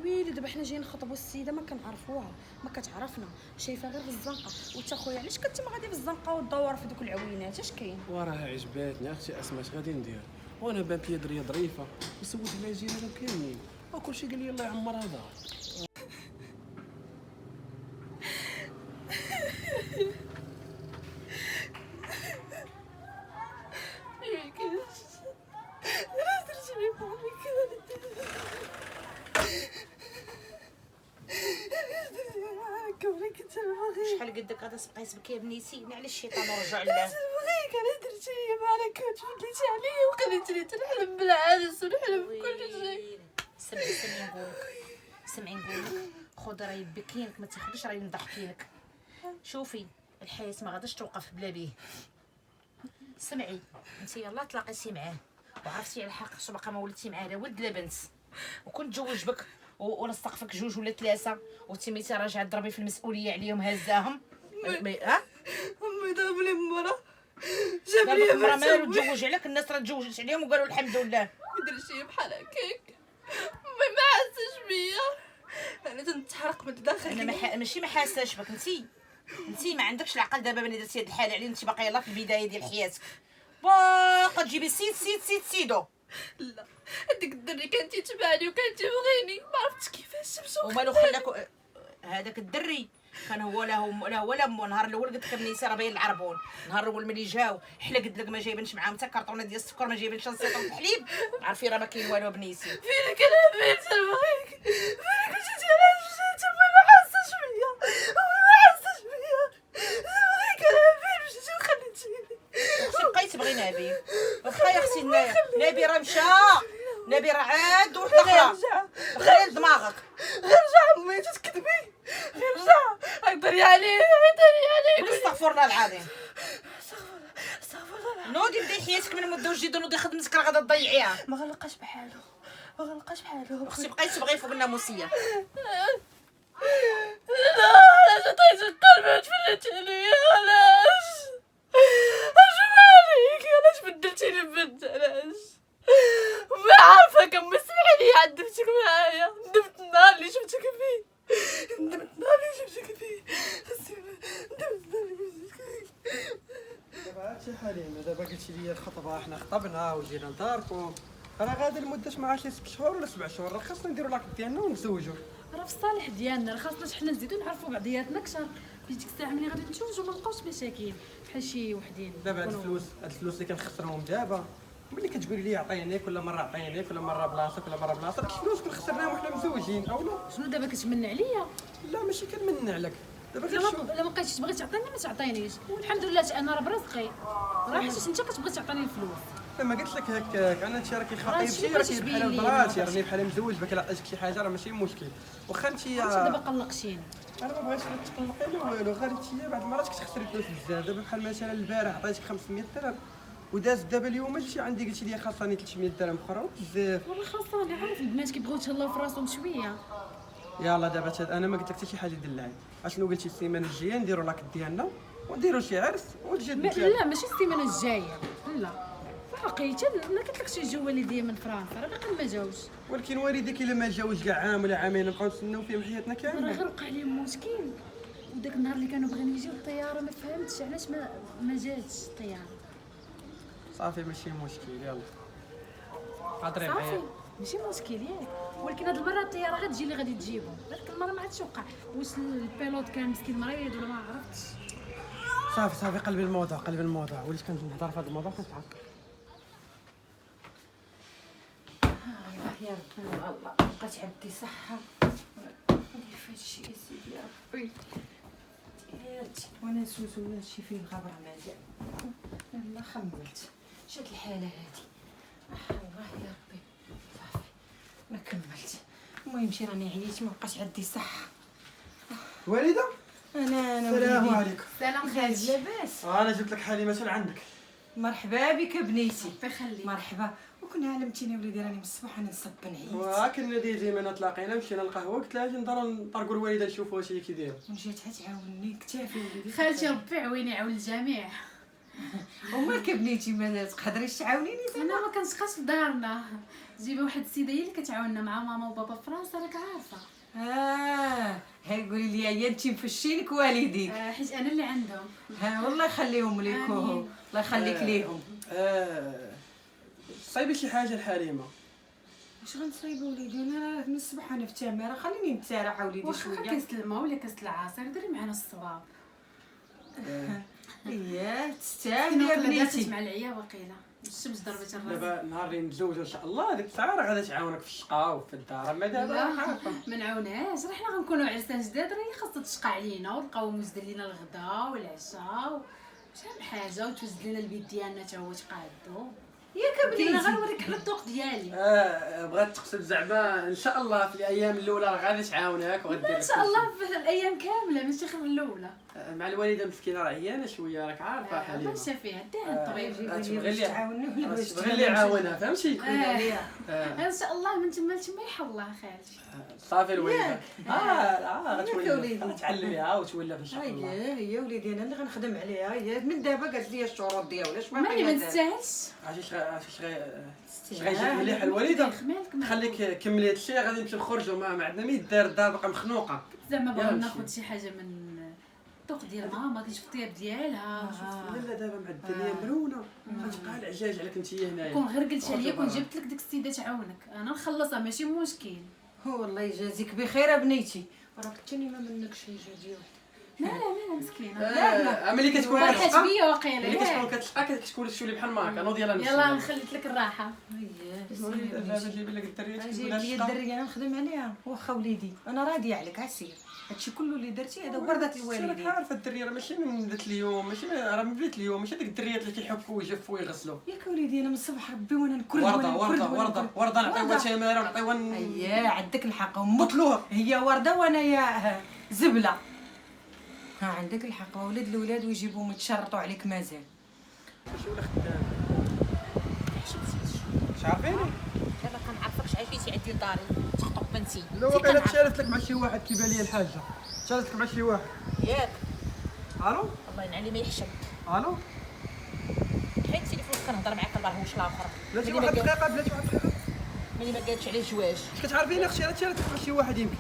ويلي دابا حنا جايين نخطبوا السيده ما كنعرفوها، ما كتعرفنا، شايفه غير في الزنقه. وانت خويا علاش كنتي غادي في الزنقه والدور في دوك العوينات؟ اش كاين؟ وراها عجباتني اختي اسماء، اش غادي ندير؟ وانا بانت لي دريه ظريفه وسولت على جيراننا كاملين وكلشي قال لي الله يعمرها دار. شحال قدك غادا تبقاي تبكي يا بنيتي؟ على الشيطان ورجع لله. بغيك انا درتي لي ما كنت بديتي عليا وخليتني تنحلم بالعرس ونحلم بكل شيء. سمعي نقولك خذ راهي بكينك، ما تاخذيش راهي مضحكينك. شوفي الحياه ما غاداش توقف بلا بيه. سمعي انت يلا تلاقيتي معاه وعرفتي على حق سبق ما ولدتي معاه لا ولد لا بنت، وكنت جوج بك ونستقفك جوج ولا ثلاثه وتميتي راجعه تضربي في المسؤوليه عليهم هزاهم. ها امي ضرب لي مرا، جاب لي مرا مالو تزوج عليك، الناس راه تزوجت عليهم وقالوا الحمد لله. ما درت شي بحال هكاك، امي ما حاسش بيا، انا تنتحرق من الداخل. انا ماشي ما حاساش بك، انت ما عندكش العقل دابا ملي درتي هاد الحاله عليه، انت باقي يلاه في البدايه ديال حياتك باقا تجيبي سيدو. لا هذيك الدري كانت تتبعني وكانت تبغيني، ما عرفتش كيفاش مشى. ومالو خلاك هذاك الدري كان هو لا هو لا مو. نهار الاول قلت لك بنيتي راه باين العربون، نهار الاول ملي جاو حلا قلت لك ما جايبينش معاهم حتى كرطونه ديال السكر، ما جايبينش نصيطه الحليب، عرفي راه ما كاين والو بنيتي. فينك انا بغيت نبغيك، فينك مشيتي على مشيتي امي ما حاسش بيا، امي ما حاسش بيا، نبغيك انا فين مشيتي وخليتيني. اختي بقيت تبغي نبي واخا يا اختي نبي راه مشى، نبي راه عاد وحده اخرى غير دماغك. رجع امي تكذبي، رجع هضري عليه استغفر الله العظيم. استغفر الله. نوضي بدي حياتك من مده وجديده، نوضي خدمتك راه غادا تضيعيها. ما غلقاش بحالو، ما غلقاش بحالو. اختي بقيت تبغي فوق الناموسيه. لا علاش عطيت الطلبات فلتي عليا؟ علاش؟ اش مالك؟ علاش بدلتيني بنت؟ علاش؟ ما عارفه كم سمحلي عذبتك معايا، ندمت النهار اللي شفتك فيه، ندمت النهار اللي شفتك فيه، ندمت النهار اللي شفتك فيه. دابا هادشي حليمه، دابا قلتي لي الخطبه حنا خطبنا وجينا لداركم، راه غادي لمده ما عرفتش 6 شهور ولا 7 شهور، راه خاصنا نديرو لاك ديالنا ونتزوجوا. راه في الصالح ديالنا، راه خاصنا حنا نزيدو نعرفوا بعضياتنا اكثر، في ديك الساعه ملي غادي نتزوجوا ما نبقاوش مشاكل بحال شي وحدين. دابا هاد الفلوس اللي كنخسرهم دابا، ملي كتقولي لي عطيني كل مره عطيني كل مره بلاصه كل مره بلاصه، داك الفلوس كون خسرناهم وحنا مزوجين او لا. شنو دابا كتمن عليا؟ لا ماشي كنمن عليك، دابا لا ما بقيتيش تبغي تعطيني ما تعطينيش، الحمد لله انا راه برزقي، راه حيت انت كتبغي تعطيني الفلوس. لما قلت لك هكاك انا هادشي راه كيخاطبني، راه بغيتيش بحال تبين لي مراتي، دابا. راني بحال مزوج بك، لا عطيتك شي حاجه راه ماشي مشكل، واخا انت انت دابا قلقتيني. انا ما بغيتش تقلقي لا والو، غير انت بعض المرات كتخسري فلوس بزاف. دابا بحال مثلا البارح عطيتك 500 درهم وداز دابا اليوم جيتي عندي قلتي لي خاصني 300 درهم اخرى بزاف. والله خاصني، عارف البنات كيبغيو يتهلاو في راسهم شويه. يلا دابا انا ما قلت لك حتى شي حاجه دلعي، اشنو قلتي السيمانه الجايه نديروا لاك ديالنا ونديروا شي عرس وتجي لا ماشي السيمانه الجايه، لا باقي ما قلت لك شي جو والديا من فرنسا، راه باقي ما جاوش. ولكن والديك الا ما جاوش كاع عام ولا عامين نبقاو نستناو فيهم حياتنا راه كامله. غير وقع لهم مشكل، وداك النهار اللي كانوا بغيو يجيو الطياره ما فهمتش علاش ما جاتش الطياره. صافي ماشي مشكل، يلا هضري صافي معايا. ماشي مشكل ياك، ولكن هاد المره الطياره غتجي اللي غادي تجيبهم، هذيك المره ما عادش وقع، واش البيلوت كان مسكين مريض ولا ما عرفتش. صافي قلبي الموضوع وليت كنهضر في هذا الموضوع كنتعرف. يا ربي الله بقات عندي صحه كيف هادشي يا سيدي يا ربي ديالتي وانا سوسو ولا هادشي فيه الخبر مزيان. يلا خملت شاد الحاله هادي الله يا ربي صافي ما كملت. المهم شي راني عييت ما بقاش عندي صحه. والده انا السلام عليكم. سلام خالتي، لاباس؟ انا جبت لك حليمه عندك. مرحبا بك بنيتي. ربي يخليك. مرحبا. وكنا علمتيني وليدي راني من الصباح انا نصب نعيط. وكنا ديما تلاقينا مشينا للقهوه، قلت لها اجي نطرقوا الوالده نشوفوا واش هي كي دايره. ونجيت تعاوني كتافي وليدي. خالتي ربي يعاوني يعاون الجميع. ومالك بنيتي ما تقدريش تعاونيني؟ انا ما كنسقاش في دارنا، جيبي واحد السيده هي اللي كتعاوننا مع ماما وبابا في فرنسا، راك عارفه. هاي قولي لي يا انت مفشينك والديك. حيت انا اللي عندهم. والله يخليهم ليك، الله يخليك ليهم. صايبه شي حاجه الحليمه. اش غنصايب وليدي؟ انا من الصباح انا في التماره، خليني نتسارح وليدي واخا شويه. كاس الماء ولا كاس العصير ديري معنا الصباب. تستاهلي يا بنيتي. مع العيا واقيلا الشمس ضربت الراس. دابا نهار اللي نتزوجوا ان شاء الله ديك الساعه راه غادا تعاونك في الشقه وفي الدار، اما دابا لا ما نعاونهاش، راه حنا غنكونوا عرسان جداد، راه هي خاصها تشقى علينا ونلقاو موجد لينا الغدا والعشاء شحال حاجه، وتوزد لنا البيت ديالنا حتى هو تقادو. ياك بنيتي انا بنيتي. غنوريك على الذوق ديالي. بغات تقصد زعما ان شاء الله في الايام الاولى راه غادي تعاونك وغدير ان شاء الله في الايام كامله ماشي غير الاولى. مع الوالده مسكينه راه عيانه شويه، راك عارفه حليمه. ماشي فيها ديها الطبيب. تبغي اللي تعاوني ولا باش تبغي اللي يعاونها فهمتي. ان شاء الله من تما لتما يحول خالتي. صافي الوالده غتولي غتعلميها وتولي ان شاء الله. هي وليدي انا اللي غنخدم عليها، هي من دابا قالت لي الشروط ديالها اش ماني ما تستاهلش. عرفتي غيجيك مليح الوالده. خليك كملي هادشي، غادي نمشي نخرجوا ما عندنا ما يدار، الدار باقا مخنوقه. زعما بغا ناخذ شي حاجه من الذوق ديال ماما، كنشوف الطياب ديالها. لا دابا مع الدنيا مرونه غتبقى العجاج عليك انت نايا. كون غير قلت عليا كون جبت لك ديك السيده تعاونك انا نخلصها ماشي مشكل. هو الله يجازيك بخير يا بنيتي، راك تاني ما منك شي جديد. لا مسكينه. ملي كتكون فرحت بيا ملي واقيلا. كتكون كتلقى كتكون شويه بحال ماكا نوض يلاه نمشي. يلا خليت لك الراحه. دابا جيبي لك الدريه تكون جيب لها لي الشقه. الدريه انا نخدم عليها. واخا وليدي انا راضيه عليك، عسير هادشي كله اللي درتي هذا وردات راك الوالدين. عارفه الدريه راه ماشي من بدات اليوم، ماشي راه من بدات اليوم، ماشي ديك الدريات اللي كيحكوا ويجفوا ويغسلوا. ياك وليدي انا من الصباح ربي وانا نكرد ورده نعطيوها تماره ونعطيوها عندك الحق مطلوها هي ورده وانا يا زبله. عندك الحق، ولاد الولاد ويجيبوا متشرطوا عليك مازال. شو ولا خدام اش عارفيني. دابا كنعرفكش عافيتي عندي لداري تخطب بنتي. لا واقيلا تشاركت لك مع شي واحد كيبان لي الحاجه، تشاركت لك مع شي واحد. ياك الو الله ينعل ما يحشم. الو حيت التليفون كنهضر معاك الله هوش الاخر. بلاتي واحد دقيقه بلاتي واحد دقيقه. ملي ما قالتش على الزواج اش كتعرفيني اختي؟ انا تشاركت لك مع شي واحد يمكن.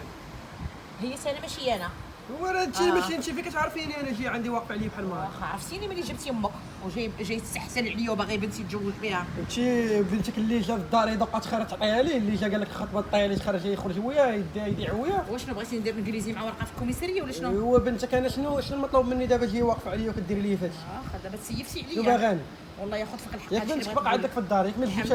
هي سنه ماشي انا. هو راه هادشي ماشي انت فين كتعرفيني انا جاي عندي واقف عليا بحال ما واخا عرفتيني ملي جبتي امك وجاي تستحسن عليا وباغي بنتي تزوج بها. هادشي بنتك اللي جا في الدار يدق تخرج تعطيها ليه، اللي جا قال لك خطبه طايله تخرج يخرج وياه يديع وياه. واشنو بغيتي ندير نجليزي مع ورقه في الكوميساريه ولا شنو؟ هو بنتك انا شنو المطلوب مني دابا جاي واقف عليا وكدير لي فهادشي؟ واخا دابا تسيفتي شنو عليا. باغاني؟ والله ياخذ فيك الحق. ياك بنتك باقا عندك في الدار ياك ما تجيبش.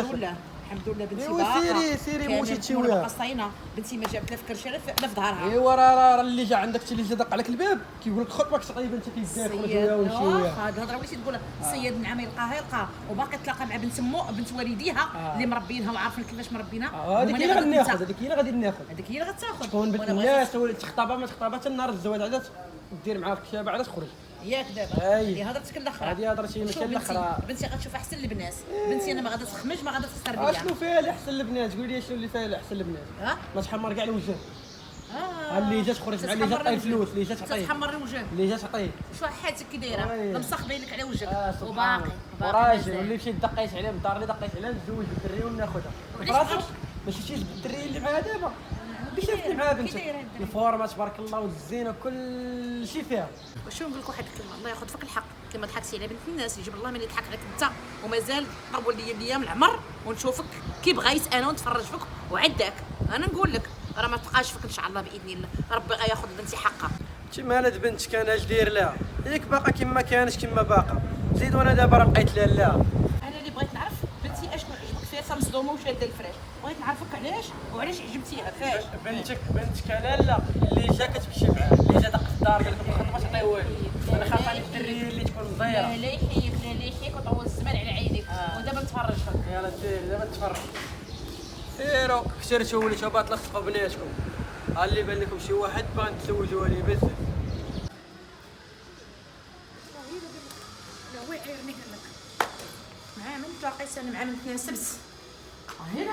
الحمد لله بنتي إيوا باقا. سيري موتي تشويها. باقا صاينه بنتي ما جابت لا في كرشه لا في ظهرها. ايوا راه اللي جا عندك اللي جا دق عليك الباب كيقول لك خطبك تعطي بنتك يدير خرج وياه ونمشي وياه. واخا هاد الهضره وليتي تقولها الصياد النعام يلقاها وباقي تلاقى مع بنت مو بنت والديها اللي مربينها وعارفين كيفاش مربينها. هذيك هي اللي غادي ناخذ، هذيك هي اللي غادي ناخذ. هذيك هي اللي غتاخذ. تكون بنت الناس تخطبها ما تخطبها حتى النهار الزواج عاد دير معاك الشابه عاد تخرج. ياك دابا أي. هذه هضرتك الاخرى. هذه هضرتي ماشي الاخرى. بنتي غتشوف احسن البنات. بنتي انا ما غادا تخمج ما غادا تخسر بيا. شنو فيها اللي احسن البنات؟ قولي لي شنو اللي فيها اللي احسن البنات؟ ها ما تحمر كاع الوجه. اللي جات تخرج مع اللي جات تعطي الفلوس، اللي جات تعطي تحمر الوجه. اللي جات تعطي شو حالتك كي دايره المسخ باين لك على وجهك وباقي وراجل واللي مشيت دقيت عليه من الدار اللي دقيت عليه نتزوج بالدريه وناخذها براسك. ما شفتيش بالدريه اللي معاها دابا اللي شفتي معاها بنتك الفورمه تبارك الله والزينه كل شيء فيها. وشو نقول لك واحد الكلمه الله ياخذ فيك الحق كما ضحكتي على بنت الناس يجيب الله من يضحك عليك انت ومازال طول لي الايام العمر ونشوفك كي بغيت انا ونتفرج فيك وعداك. انا نقول لك راه ما تبقاش فيك ان شاء الله باذن الله ربي غياخذ بنتي حقها. شي مالت بنتك انا اش داير لها؟ ياك باقا كما كانت كما باقا زيد وانا دابا راه بقيت لها. انا اللي بغيت نعرف بنتي اشنو عجبك فيها مصدومه وشاده الفراش بغيت نعرفك علاش وعلاش عجبتيها فاش. بنتك انا لا اللي جا كتمشي معاه اللي جا دق في الدار قال لك ما خطبش عطيه والو. انا خاف على الدريه اللي تكون مزيره. لا يحييك وطول الزمان على عينيك ودابا نتفرج فيك. يلا سير دابا تفرج. سيروا كثرتوا وليتوا باغا تلصقوا بناتكم. ها اللي بان لكم شي واحد باغي تزوجوا عليه بزاف. لا وي عيرني قال لك مع من تلاقيت انا مع من تناسبت هنا.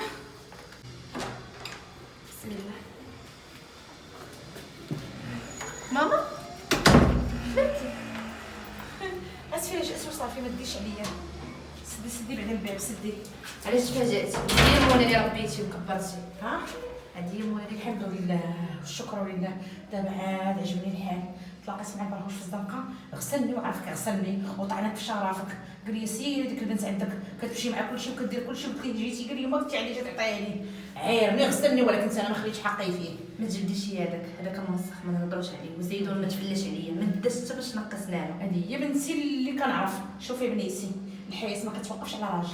بسم الله ماما درتي اسفي صافي ما تديش عليا سدي بعدا الباب سدي. علاش تفاجأتي؟ هي مولا اللي ربيتي وكبرتي. ها هادي مولا اللي الحمد لله والشكر لله. دابا عاد عجبني الحال. تلاقيت مع البرغوث في الزنقه غسلني وعرفك غسلني وطعنك في شرافك. قال لي سيري ديك البنت عندك كتمشي مع كلشي وكدير كلشي قلت ليه جيتي قال لي ما قلتي عليه تعطيني عيرني غسلني ولكن انا ما خليتش حقي فيه. ما تجبديش هذاك الموسخ ما نهضروش عليه وزيدون ما تفلاش عليا ما داش حتى باش نقصنا له. هذه هي بنتي اللي كنعرف. شوفي بنيتي الحياه ما كتوقفش على راجل.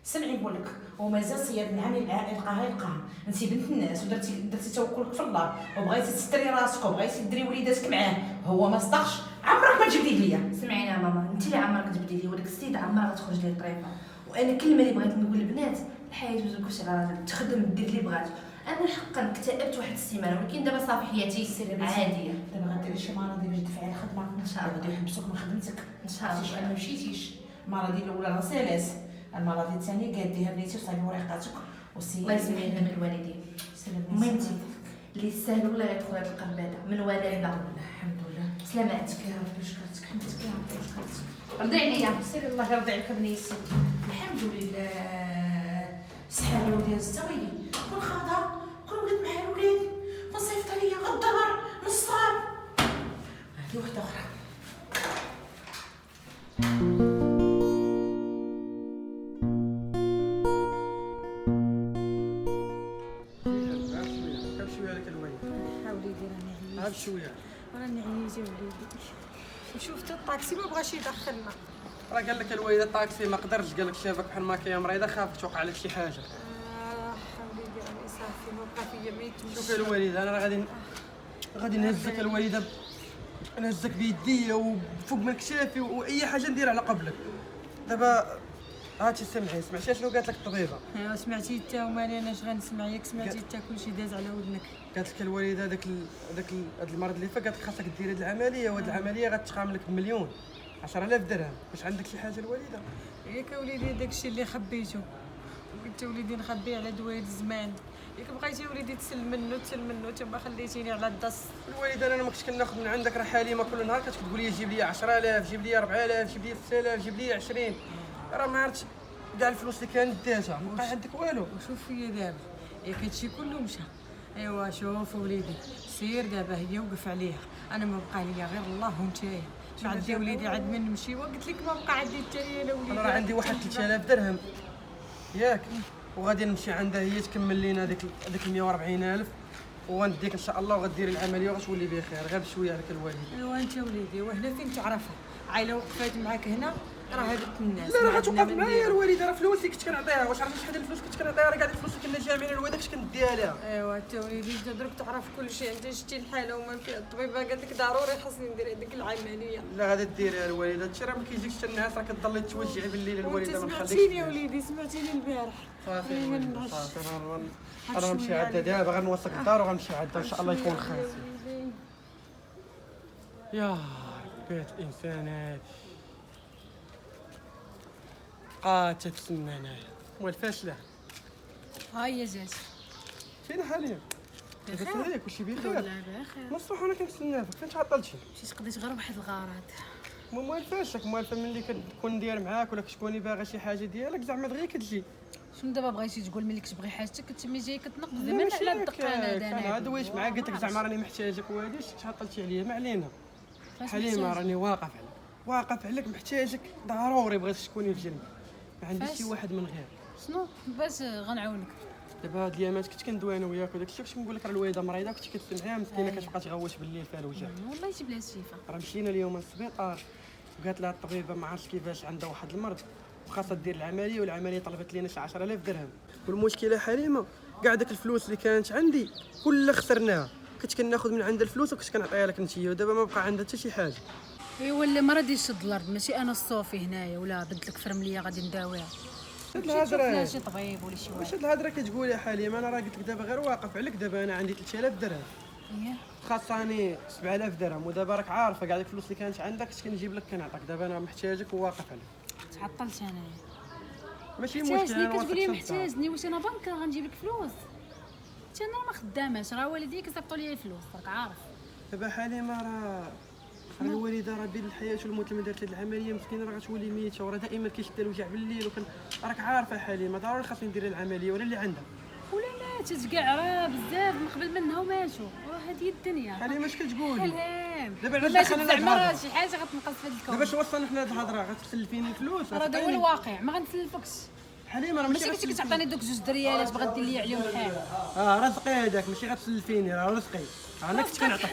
سمعي نقول لك ومازال صياد العام يلقاها. انت بنت الناس ودرتي توكلك في الله وبغيتي تستري راسك وبغيتي ديري وليداتك معاه هو ما صدقش. عمرك ما تجبدي ليا. سمعينا يا ماما انت اللي عمرك تبدي لي وداك السيد عمرها غتخرج ليه طريقه. وانا الكلمه اللي بغيت نقول للبنات الحياه ما تكونش على راجل تخدم دير اللي بغات. انا حقا اكتئبت واحد السيمانه ولكن دابا صافي حياتي عاديه. دابا غديري شي مرض باش تدفعي الخدمه ان شاء الله غادي يحبسوك من خدمتك. ان شاء الله. انا ما مشيتيش. المرض الاولى راسي لاس المرض الثاني قاديها بنيتي وصايبي وريقاتك وسي الله يسمعنا من الوالدين. مهمتي اللي يستاهل ولا يدخل هذا القلب هذا من والدنا. الحمد لله. سلاماتك يا ربي شكرتك حمدتك يا ربي شكرتك. رضي عليا. سيري الله يرضي عليك بنيتي. الحمد لله. صحه الولاد الزويني كون خاضها كون ولد مع الولاد ونصيفط عليا غدار نصاب. هذه وحده اخرى. عاد شويه راني عييتي وليدي. شفت الطاكسي ما بغاش يدخلنا. راه قال لك الوالده الطاكسي ما قدرش قال لك شافك بحال ما كاين مريضه خافت توقع لك شي حاجه. وليدي راني صافي ما بقى فيا ما يتمشى. شوفي الوالده انا راه غادي نهزك الوالده نهزك بيديا وفوق من كشافي واي حاجه نديرها على قبلك. دابا هاتي سمعتي شنو قالت لك الطبيبه؟ ايوا سمعتي حتى ومالي انا اش غنسمع ياك سمعتي حتى كلشي داز على ودنك. قالت لك الوالده هذا المرض اللي فات قالت لك خاصك دير هذه العمليه وهذه العمليه غتقام لك بمليون 10000 درهم. واش عندك شي حاجه الوالده؟ ياك وليدي داكشي اللي خبيتو قلت وليدي نخبي على دوال الزمان. ياك بغيتي وليدي تسل منه تما خليتيني على الدص. الوالده انا ما كنتش كناخذ من عندك راه حليمه كل نهار كتقول لي جيب لي 10000 جيب لي 4000 جيب لي 6000 جيب لي 20. راه ما عرفتش كاع الفلوس اللي كانت داتها ما بقى عندك والو. وشوف فيا دابا ياك هادشي كله مشى. ايوا شوف وليدي سير دابا هي وقف عليها. انا ما بقى ليا غير الله ونتايا. ما عندي وليدي عاد من نمشي وقلت لك ما بقى عندي حتى انا وليدي. انا راه عندي واحد 3000 درهم ياك وغادي نمشي عندها هي تكمل لينا ديك 140000 وغنديك ان شاء الله وغديري العمليه وغتولي بخير غير بشويه عليك الوالده. ايوا انت وليدي وهنا فين تعرفها عايله وقفات معاك هنا راه هادوك الناس. لا راه غتوقف معايا الوالده راه فلوس اللي كنت كنعطيها. واش عرفتي شحال ديال الفلوس كنت كنعطيها؟ راه كاع ديك الفلوس اللي كنا جامعين الوالده كنت كنديها لها. ايوا انت وليدي انت دروك تعرف كلشي. انت شتي الحاله وما فيها الطبيبه قالت لك ضروري خاصني ندير هذيك العمليه. لا غادي ديريها الوالده. هادشي راه ما كيجيكش حتى الناس راه كتضلي توجعي بالليل الوالده ما سمعتيني نخليكش. يا وليدي سمعتيني البارح. صافي منعش. صافي انا غنمشي عندها دابا غنوصلك الدار وغنمشي عندها ان شاء الله يكون خير. يا بيت الانسان هادي تتسنى انايا والفاشله. ها هي جات. فين حاليا؟ لاباس عليك كلشي بخير؟ لا بخير. نص صباح انا كنتسناك فين تعطلتي؟ مشيت قضيت غير واحد الغرض. موالفاش موالفه ملي كنكون ندير معاك ولا كتكوني باغا شي حاجه ديالك زعما دغيا كتجي. شنو دابا بغيتي تقول ملي كتبغي حاجتك كتمي جاي كتنقض لا زعما ماشي على الدقانه هكاك. هذا انا دويت معاك قلت لك زعما راني محتاجك وهادي تعطلتي عليا ما علينا. حليمه راني واقف عليك محتاجك ضروري بغيتك تكوني في جنبي ما عنديش شي واحد من غير. شنو باش غنعاونك. دابا هاد الايامات كنت كندوي انا وياك وداك الشيء كنت كنقول لك راه الوالده مريضه كنت كتسمعها مسكينه كتبقى تغوت بالليل فيها الوجع. والله يجيب لها الشفا. راه مشينا اليوم للسبيطار وقالت لها الطبيبه ما عرفتش كيفاش عندها واحد المرض وخاصها دير العمليه والعمليه طلبت لينا شي 10000 درهم. والمشكله حليمه كاع داك الفلوس اللي كانت عندي كلها خسرناها. كنت كناخذ من عند الفلوس وكنت كنعطيها لك انت ودابا ما بقى عندها حتى شي حاجه. ايوا اللي ما راه يشد الارض ماشي انا الصوفي هنايا ولا بدلك فرمليه غادي نداويها. هاد شوف لها الهضره شي طبيب ولا شي واش واحد. هاد الهضره كتقول يا حليمه؟ انا راه قلت لك دابا غير واقف عليك. دابا انا عندي 3000 درهم اييه خاصاني 7000 درهم ودابا راك عارفه كاع ديك الفلوس اللي كانت عندك كنت كنجيب لك كنعطيك. دابا انا محتاجك وواقف عليك. تعطلت انايا. ماشي مشكل محتاجني انا كتقول لي واثق فيك. محتاجني واش انا بنك غنجيب لك فلوس. حتى انا ما خداماش راه والديك كيصيفطوا لي الفلوس راك عارف. دابا حليمه راه الوالده راه بين الحياه والموت لما دارت هاد العمليه مسكينه راه غتولي ميته، وراه دائما كيشد الوجع بالليل راك عارفه حليمه ضروري خاصني ندير العمليه ولا اللي عندها. ولا ماتت كاع راه بزاف من قبل منها وماتوا، راه هذه الدنيا. حليمه اش كتقولي؟ حلام دابا علاش ماتت دخلنا زعما راه الهضره؟ شي حاجه غتنقص في هذا الكون. دابا اش وصلنا حنا لهاد الهضره؟ غتسلفيني الفلوس؟ راه هذا هو الواقع، ما غنسلفكش. حليمه راه ماشي كنتي كتعطيني دوك 2 ريالات بغا دير لي عليهم الحال. رزقي هذاك ماشي غتسلفيني، راه رزقي انا كنت كنعطيك.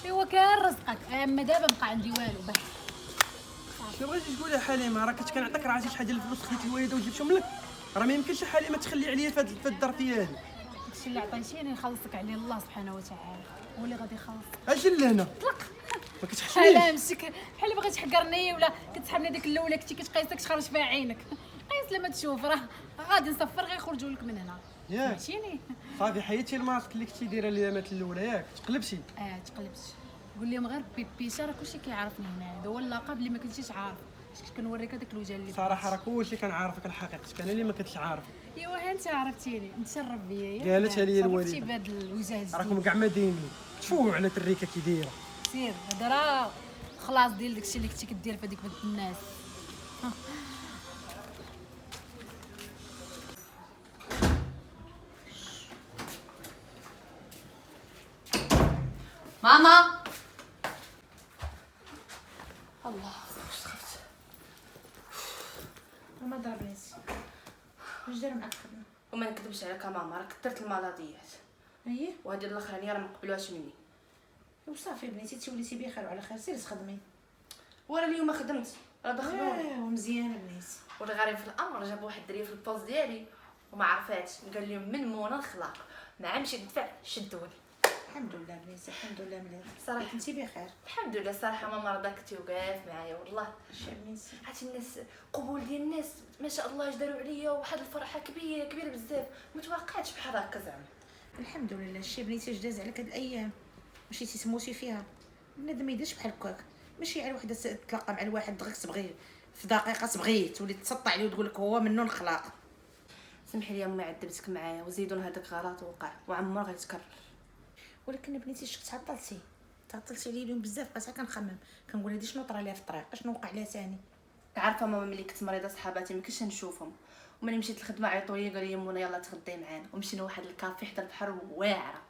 ايوا كان رزقك، اما دابا بقى عندي والو باش. شنو بغيتي تقولي حليمه؟ راه كنت كنعطيك، راه عرفتي شحال ديال الفلوس خديت الوالده وجبتهم لك، راه ما يمكنش حليمه تخلي عليا في هاد الظرفيه هادي. داكشي اللي عطيتيني نخلصك عليه الله سبحانه وتعالى، هو اللي غادي يخلصك. اجي لهنا طلق ما كتحشميش. حلام مسك بحال اللي بغيت تحقرني ولا كتسحبني ديك الاولى كنتي كتقيسك تخرج فيها عينك. قيس لما تشوف راه غادي نصفر غيخرجوا لك من هنا. ياك سمعتيني؟ صافي حيدتي الماسك اللي كنتي دايره ليا مات الاولى ياك تقلبتي. تقلبت. قول لهم غير بيبيشا راه كلشي كيعرفني هنا، هذا هو اللقب اللي ما كنتيش عارف. اش كنوريك هذاك الوجه اللي صراحه راه كلشي كنعرفك الحقيقه، انا اللي ما كنتش عارف. ايوا ها انت عرفتيني نتشرف بيا ياك. قالتها لي الوالده. شرفتي بهذا الوجه الجديد. راكم كاع مدينين تفوعوا على تريكه كي دايره. سير هذا راه خلاص ديال داكشي اللي كنتي كدير في هذيك بنت الناس. ماما الله ما ضربنيش. واش دار معاك خدمه؟ وما نكذبش عليك ماما، راه كثرت المرضيات اييه وهذه الاخرانيه راه ما قبلوهاش مني. وصافي بنيتي توليتي بخير وعلى خير، سيري تخدمي. وانا اليوم خدمت راه دخلوني. ومزيانه بنيتي. والغريب في الامر جاب واحد الدريه في البوست ديالي وما عرفاتش، قال لي من منى الخلاق مع مشي ندفع شدوني. الحمد لله بنيتي الحمد لله مليح. صراحه كنتي بخير. الحمد لله صراحه ماما راه داكتي وقاف معايا والله. بنيتي عرفتي الناس قبول ديال الناس ما شاء الله اش داروا عليا، وواحد الفرحه كبيره كبيره بزاف، ما توقعتش بحال هكا زعما. الحمد لله. الشي بنيتي جداز عليك هاد الايام ماشي تموتي فيها. بنادم ما يديرش بحال هكاك، ماشي على وحده تتلاقى مع الواحد دغيا تبغي في دقيقه تبغيه تولي تسطع عليه وتقول لك هو منو الخلاق. سمحي لي امي عذبتك معايا وزيدون هذاك غلط وقع وعمره غيتكرر. ولكن بنيتي شك تعطلتي عليا اليوم بزاف، بقيت كنخمم كنقول هادي شنو طرا ليها في الطريق، اشنو وقع لها ثاني. عارفه ماما ملي كنت مريضه صحاباتي ما كنتش نشوفهم، وملي مشيت للخدمه عيطوا لي قالوا لي منى يلاه تغداي معانا، ومشينا لواحد الكافي حدا البحر واعره.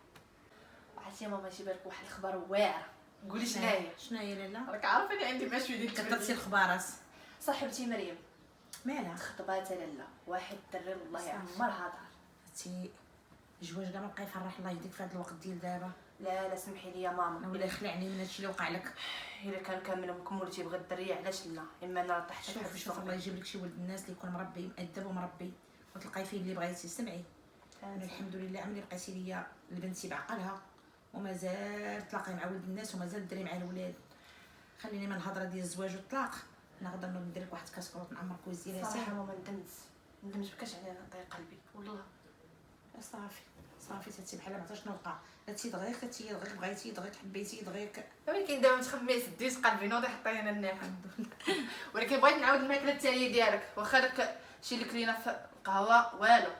عرفتي ماما شي بالك واحد الخبر واعره. قولي شناهي؟ شناهي لالا؟ راك عارفه اللي عندي باش وديك كثرتي الخبارات. صاحبتي مريم مالها؟ خطبات لالا واحد الدري والله عمرها دار. هاتي الجواج كاع ما بقى يفرح الله يهديك في هذا الوقت ديال دابا. لا سمحي لي يا ماما، ولا يخلعني من هادشي اللي وقع لك. الا كان كامل مكمول تيبغي الدريه علاش لا؟ اما انا طحت شوف الله يجيب لك شي ولد الناس اللي يكون مربي مؤدب ومربي وتلقاي فيه اللي بغيتي. سمعي انا الحمد لله عمري بقيتي ليا لبنتي بعقلها ومازال تلاقي مع ولد الناس ومازال دري مع الولاد. خليني من الهضره ديال الزواج والطلاق، نقدر ندير لك واحد كاسكروط نعمرك وزيرها صراحه ماما ندمت بكاش على نطيق قلبي والله. صافي تاتي بحال ما عرفتش شنو وقع. هاتي دغيا دغيا بغيتي دغيا حبيتي دغيا ولكن دابا تخميس ديت قلبي نوضي حطي انا الناحيه. ولكن بغيت نعاود الماكله التاليه ديالك واخا داك شي اللي كلينا في القهوه والو.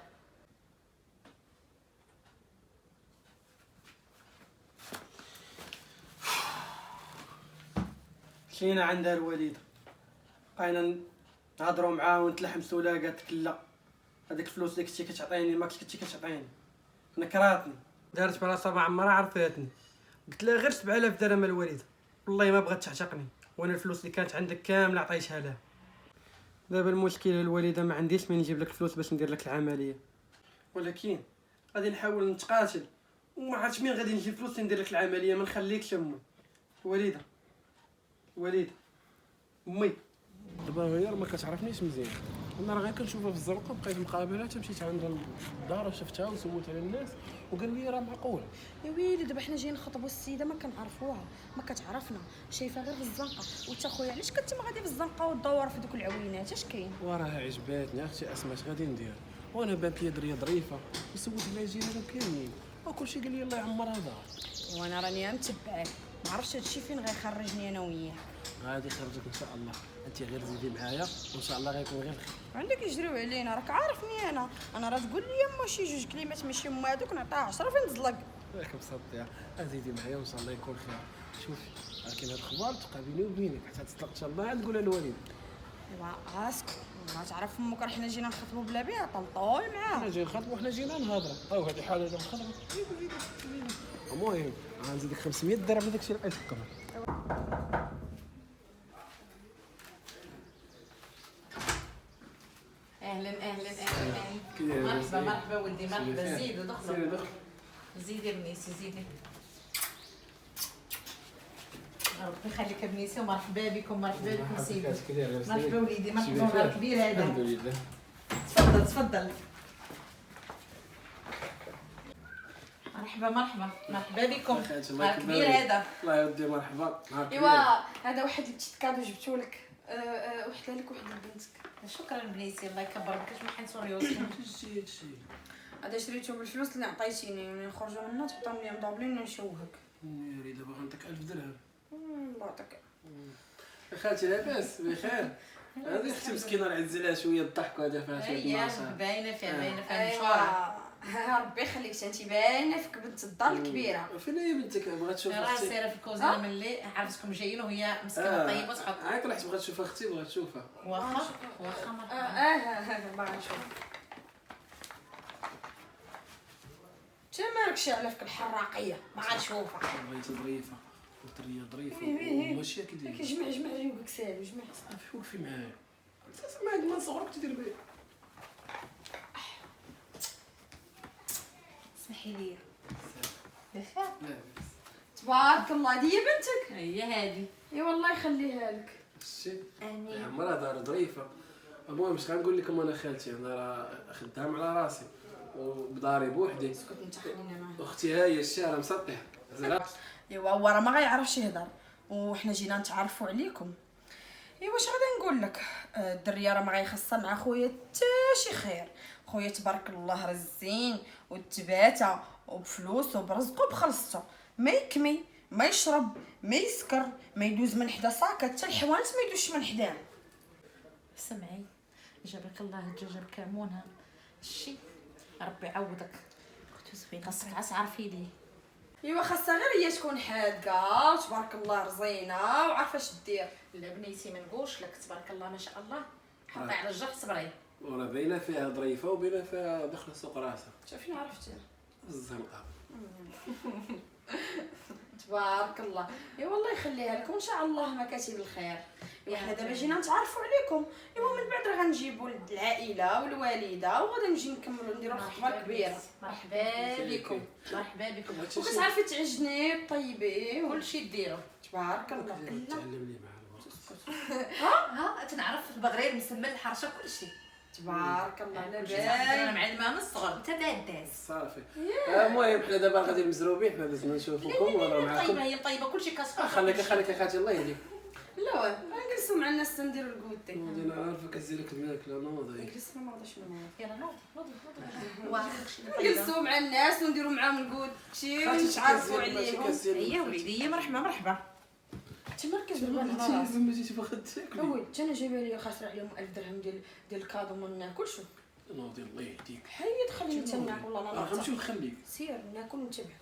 مشينا عندها الوالده بقينا نهضروا معاه ونتلحمسوا لها، قالت لك لا هذيك الفلوس اللي كنتي كتعطيني ما كنتي كتعطيني، نكراتني دارت بلاصه ما عمرها عرفتني. قلت لها غير 7000 درهم الوالده والله ما بغات تعتقني، وانا الفلوس اللي كانت عندك كامله عطيتها لها. دابا المشكل الوالده ما عنديش من نجيب لك الفلوس باش ندير لك العمليه، ولكن غادي نحاول نتقاتل وما عرفتش مين غادي نجيب فلوس ندير لك العمليه. ما نخليكش امي وليده امي. دابا هي ما كتعرفنيش مزيان، انا راه غير كنشوفها في الزنقه، بقيت مقابلها حتى مشيت عندها للدار وشفتها وسولت على الناس وقال لي راه معقوله. يا ويلي دابا حنا جايين نخطبوا السيده ما كنعرفوها ما كتعرفنا، شايفه غير في الزنقه. وانت خويا علاش كنتي غادي في الزنقه وتدور في دوك العوينات اش كاين؟ وراها عجباتني اختي اسماء اش غادي ندير، وانا بان فيا دريه ظريفه وسولت على جيرانهم كاملين وكلشي قال لي الله يعمرها دار. وانا راني متبعك ما عرفتش هادشي فين غيخرجني انا وياه. غادي يخرجك ان شاء الله، انت غير زيدي معايا وان شاء الله غيكون غير الخير. عندك يجريو علينا راك عارفني انا راه تقول لي يما شي جوج كلمات ماشي هما هذوك نعطيها 10 فين تزلق. راك مسطية. ازيدي معايا وان شاء الله يكون خير. شوفي كاين هاد الخبار تبقى بيني وبينك حتى تطلق ان شاء الله عاد نقولها للوالد. ايوا اسكت، ما تعرف امك راه حنا جينا نخطبوا بلا بيها طلطول معاها. حنا جايين نخطبوا وحنا جينا نهضروا. هاو هذه حاله دابا نخطبوا. المهم غنزيدك 500 درهم لداك الشيء اللي بقيت لكم. اهلا اهلا اهلا مرحبا مرحبا ولدي مرحبا. زيدوا دخلوا زيدي يا بنيتي زيدي. ربي يخليك يا بنيتي ومرحبا بكم مرحبا بكم سيدي. مرحبا وليدي مرحبا. نهار كبير هذا. الحمد لله. تفضل تفضل. مرحبا مرحبا مرحبا بكم. نهار كبير هذا. الله يودي مرحبا. ايوا هذا واحد البتيت كادو جبتو لك، وحده لك وحده لبنتك. شكرا بنيتي الله يكبر بك. اش محن سوريوسكم. هذا شريته بالفلوس اللي عطيتيني، يعني نخرجوا منها تحطهم لي مضابلين ونشوهك. ناري دابا غنعطيك 1000 درهم. الله يعطيك. خالتي لاباس بخير؟ هذه اختي مسكينه راه عز لها شويه الضحك وهذا فيها شويه النشاط. باينه فيها باينه فيها ايوا ربي يخليك، انت باينه فيك بنت الدار الكبيره. فين هي بنتك؟ بغات تشوف راه اختي. سايره في الكوزينه ملي عرفتكم جايين وهي مسكينه طيبه تحط. عاك رحت بغات تشوف اختي بغات تشوفها. واخا واخا مرحبا. باغا نشوف. انت مالكش على فيك الحراقيه، ما غنشوفها. بغيتي ظريفه وطريه ظريفه وماشيه كي داير. جمع جيوبك سالي جمع. وقفي معايا. انت ما صغرك تدير بيه. اسمحي لي. لا تبارك الله، دي بنتك. هي هذه. اي والله يخليها لك. شتي امين. عمرها دار ظريفه. المهم اش غنقول لكم انا خالتي، انا راه خدام على راسي وبداري بوحدي. اسكت انت خلينا معاه. اختي ها هي الشارع مسطح زعما. ايوا هو راه ما غيعرفش يهضر وحنا جينا نتعرفوا عليكم. ايوا واش غادي نقول لك، الدريه راه ما غيخصها مع خويا حتى شي خير. خويا تبارك الله راه زين وتباته وبفلوس وبرزقه وبخلصته، ما يكمي ما يشرب ما يسكر ما يدوز من حدا ساكا، حتى الحوانت ما يدوزش من حداه. سمعي جابك الله الدجاجه بكمونها الشي ربي يعوضك. اختي زوينه خاصك عا تعرفي لي. ايوا خاصها غير هي تكون حادقه تبارك الله رزينه وعارفه اش دير. لا بنيتي ما نقولش لك تبارك الله ما شاء الله. حطي على الجرح صبري. وراه باينه فيها ظريفه وباينه فيها داخله سوق راسها. شوفي عرفتي الزنقه. تبارك الله. اي والله يخليها لكم ان شاء الله ما كاتب الخير. وحنا دابا جينا نتعرفوا عليكم، ايوا من بعد راه غنجيبوا العائله والوالده وغادي نجي نكملوا نديروا خطبه كبيره. مرحبا بكم مرحبا بكم. وكتعرفي تعجني طيبي كلشي ديروا. تبارك الله. تعلمني معها ها تنعرف البغرير مسمى الحرشه كلشي. تبارك الله انا معلمه من الصغر انت داز. صافي. المهم حنا دابا غادي مزروبين، حنا لازم نشوفوكم ورا معاكم. طيبه هي طيبه كلشي كاسكو. خليك خالتي الله يهديك. لا نجلسوا مع الناس تنديروا الكوتي. انا عارفه كتزيلك الماكله نوضي. جلسنا ما غاديش نوض. يلا نوض نجلسوا مع الناس ونديروا معاهم الكوتي ونتعرفوا عليهم. هي وليدي مرحبا مرحبا. انت مركز انت بالبال. لازم جيتي باغا تاكلي. وي حتى انا جايبه لي خاسره عليهم 1000 درهم ديال الكادو ما ناكلش. نوضي الله يهديك. حيد خليني حتى ناكل والله ما غنمشيو نخليك. سير ناكل ونتبعك.